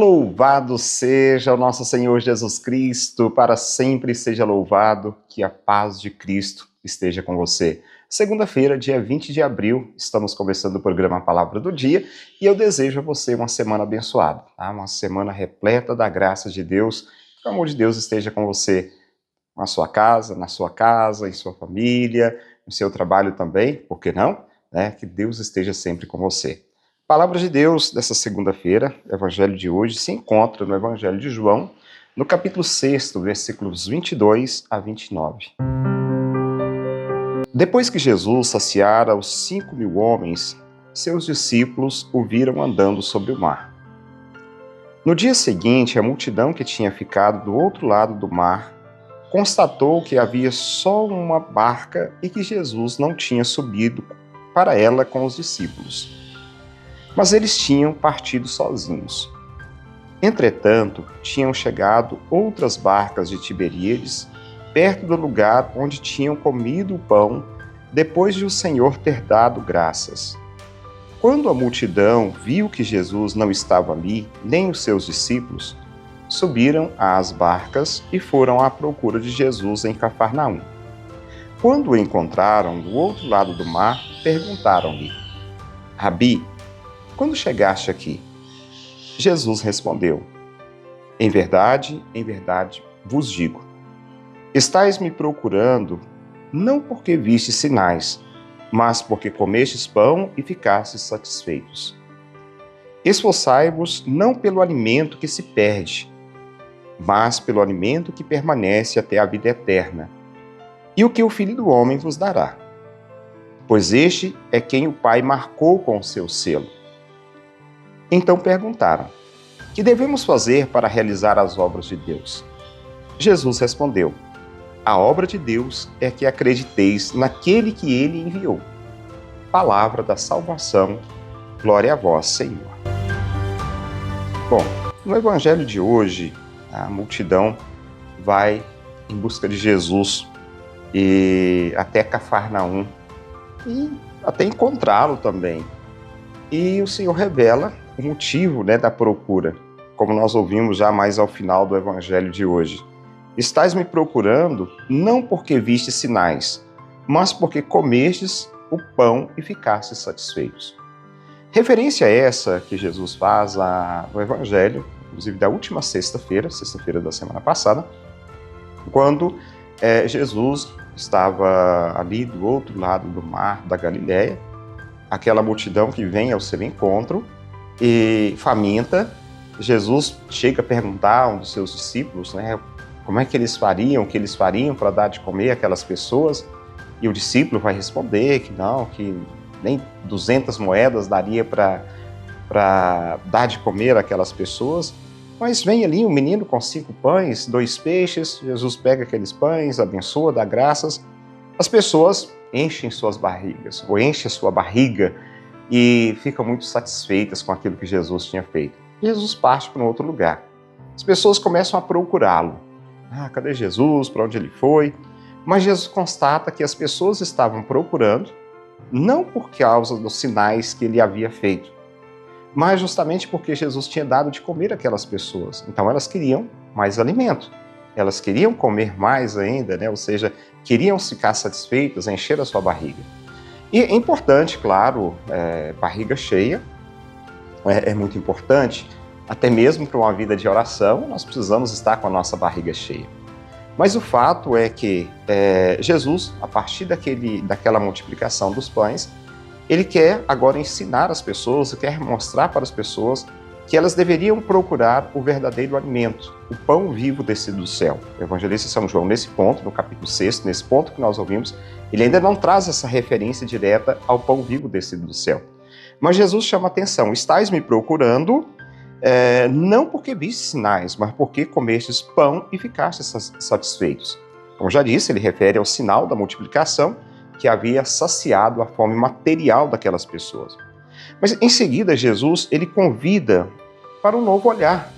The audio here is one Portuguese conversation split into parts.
Louvado seja o nosso Senhor Jesus Cristo, para sempre seja louvado, que a paz de Cristo esteja com você. Segunda-feira, dia 20 de abril, estamos começando o programa Palavra do Dia e eu desejo a você uma semana abençoada, tá? Uma semana repleta da graça de Deus, que o amor de Deus esteja com você na sua casa, em sua família, no seu trabalho também, por que não? Que Deus esteja sempre com você. A palavra de Deus dessa segunda-feira, o evangelho de hoje, se encontra no Evangelho de João, no capítulo 6, versículos 22 a 29. Depois que Jesus saciara os 5.000 homens, seus discípulos o viram andando sobre o mar. No dia seguinte, a multidão que tinha ficado do outro lado do mar constatou que havia só uma barca e que Jesus não tinha subido para ela com os discípulos. Mas eles tinham partido sozinhos. Entretanto, tinham chegado outras barcas de Tiberíades, perto do lugar onde tinham comido o pão, depois de o Senhor ter dado graças. Quando a multidão viu que Jesus não estava ali, nem os seus discípulos, subiram às barcas e foram à procura de Jesus em Cafarnaum. Quando o encontraram do outro lado do mar, perguntaram-lhe: Rabi, quando chegaste aqui? Jesus respondeu: em verdade vos digo, estais me procurando não porque vistes sinais, mas porque comestes pão e ficastes satisfeitos. Esforçai-vos não pelo alimento que se perde, mas pelo alimento que permanece até a vida eterna, e o que o Filho do Homem vos dará. Pois este é quem o Pai marcou com o seu selo. Então perguntaram: que devemos fazer para realizar as obras de Deus? Jesus respondeu: a obra de Deus é que acrediteis naquele que ele enviou. Palavra da salvação, glória a vós, Senhor. Bom, no evangelho de hoje, a multidão vai em busca de Jesus e até Cafarnaum e até encontrá-lo também. E o Senhor revela o motivo da procura, como nós ouvimos já mais ao final do evangelho de hoje. Estais me procurando não porque vistes sinais, mas porque comestes o pão e ficastes satisfeitos. Referência essa que Jesus faz no evangelho, inclusive da última sexta-feira da semana passada, quando Jesus estava ali do outro lado do mar da Galileia, aquela multidão que vem ao seu encontro e faminta. Jesus chega a perguntar a um dos seus discípulos, como é que eles fariam, o que eles fariam para dar de comer àquelas pessoas, e o discípulo vai responder que não, que nem 200 moedas daria para dar de comer àquelas pessoas, mas vem ali um menino com 5 pães, 2 peixes, Jesus pega aqueles pães, abençoa, dá graças, as pessoas enchem suas barrigas, ou enchem a sua barriga e ficam muito satisfeitas com aquilo que Jesus tinha feito. Jesus parte para um outro lugar. As pessoas começam a procurá-lo. Cadê Jesus? Para onde ele foi? Mas Jesus constata que as pessoas estavam procurando, não por causa dos sinais que ele havia feito, mas justamente porque Jesus tinha dado de comer àquelas pessoas. Então elas queriam mais alimento. Elas queriam comer mais ainda, ou seja, queriam ficar satisfeitas, encher a sua barriga. E é importante, claro, barriga cheia é muito importante, até mesmo para uma vida de oração, nós precisamos estar com a nossa barriga cheia. Mas o fato é que Jesus, a partir daquela multiplicação dos pães, ele quer agora ensinar as pessoas, quer mostrar para as pessoas que elas deveriam procurar o verdadeiro alimento, o pão vivo descido do céu. O evangelista São João, nesse ponto, no capítulo 6, nesse ponto que nós ouvimos, ele ainda não traz essa referência direta ao pão vivo descido do céu. Mas Jesus chama a atenção: estais me procurando não porque viste sinais, mas porque comestes pão e ficastes satisfeitos. Como já disse, ele refere ao sinal da multiplicação que havia saciado a fome material daquelas pessoas. Mas em seguida, Jesus ele convida para um novo olhar.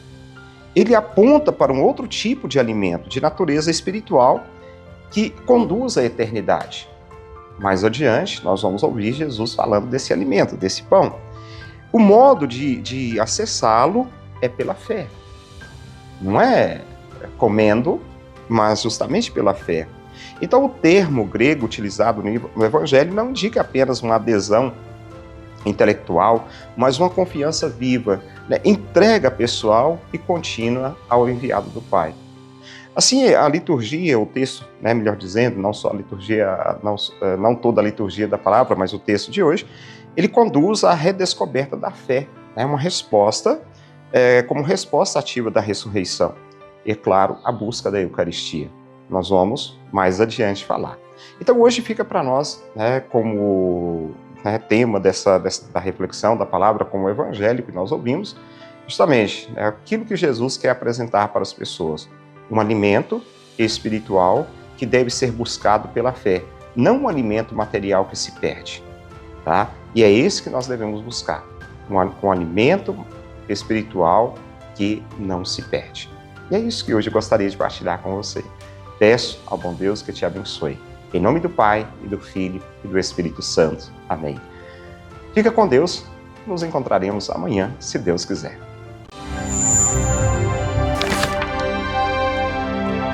Ele aponta para um outro tipo de alimento, de natureza espiritual, que conduz à eternidade. Mais adiante, nós vamos ouvir Jesus falando desse alimento, desse pão. O modo de acessá-lo é pela fé. Não é comendo, mas justamente pela fé. Então, o termo grego utilizado no Evangelho não indica apenas uma adesão intelectual, mas uma confiança viva, né? Entrega pessoal e contínua ao enviado do Pai. Assim, a liturgia, o texto, né, melhor dizendo, não só a liturgia, não toda a liturgia da palavra, mas o texto de hoje, ele conduz à redescoberta da fé, né? Uma resposta, como resposta ativa da ressurreição. E, claro, a busca da Eucaristia. Nós vamos mais adiante falar. Então, hoje fica para nós, né, como tema da reflexão da palavra, como o Evangelho que nós ouvimos, justamente aquilo que Jesus quer apresentar para as pessoas. Um alimento espiritual que deve ser buscado pela fé, não um alimento material que se perde. Tá? E é esse que nós devemos buscar, um alimento espiritual que não se perde. E é isso que hoje eu gostaria de partilhar com você. Peço ao bom Deus que te abençoe. Em nome do Pai, e do Filho, e do Espírito Santo. Amém. Fica com Deus. Nos encontraremos amanhã, se Deus quiser.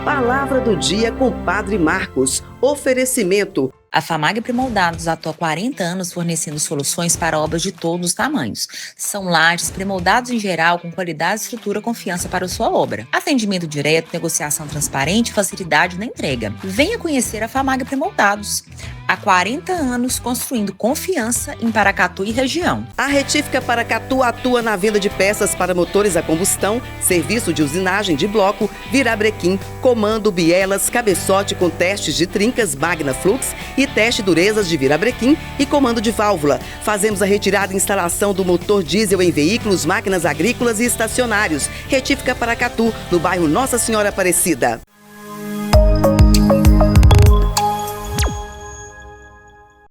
Palavra do dia com Padre Marcos. Oferecimento. A FAMAG Premoldados atua há 40 anos fornecendo soluções para obras de todos os tamanhos. São lajes premoldados em geral com qualidade, estrutura e confiança para a sua obra. Atendimento direto, negociação transparente e facilidade na entrega. Venha conhecer a FAMAG Premoldados. Há 40 anos construindo confiança em Paracatu e região. A Retífica Paracatu atua na venda de peças para motores a combustão, serviço de usinagem de bloco, virabrequim, comando, bielas, cabeçote com testes de trincas, Magna Flux e teste durezas de virabrequim e comando de válvula. Fazemos a retirada e instalação do motor diesel em veículos, máquinas agrícolas e estacionários. Retífica Paracatu, no bairro Nossa Senhora Aparecida.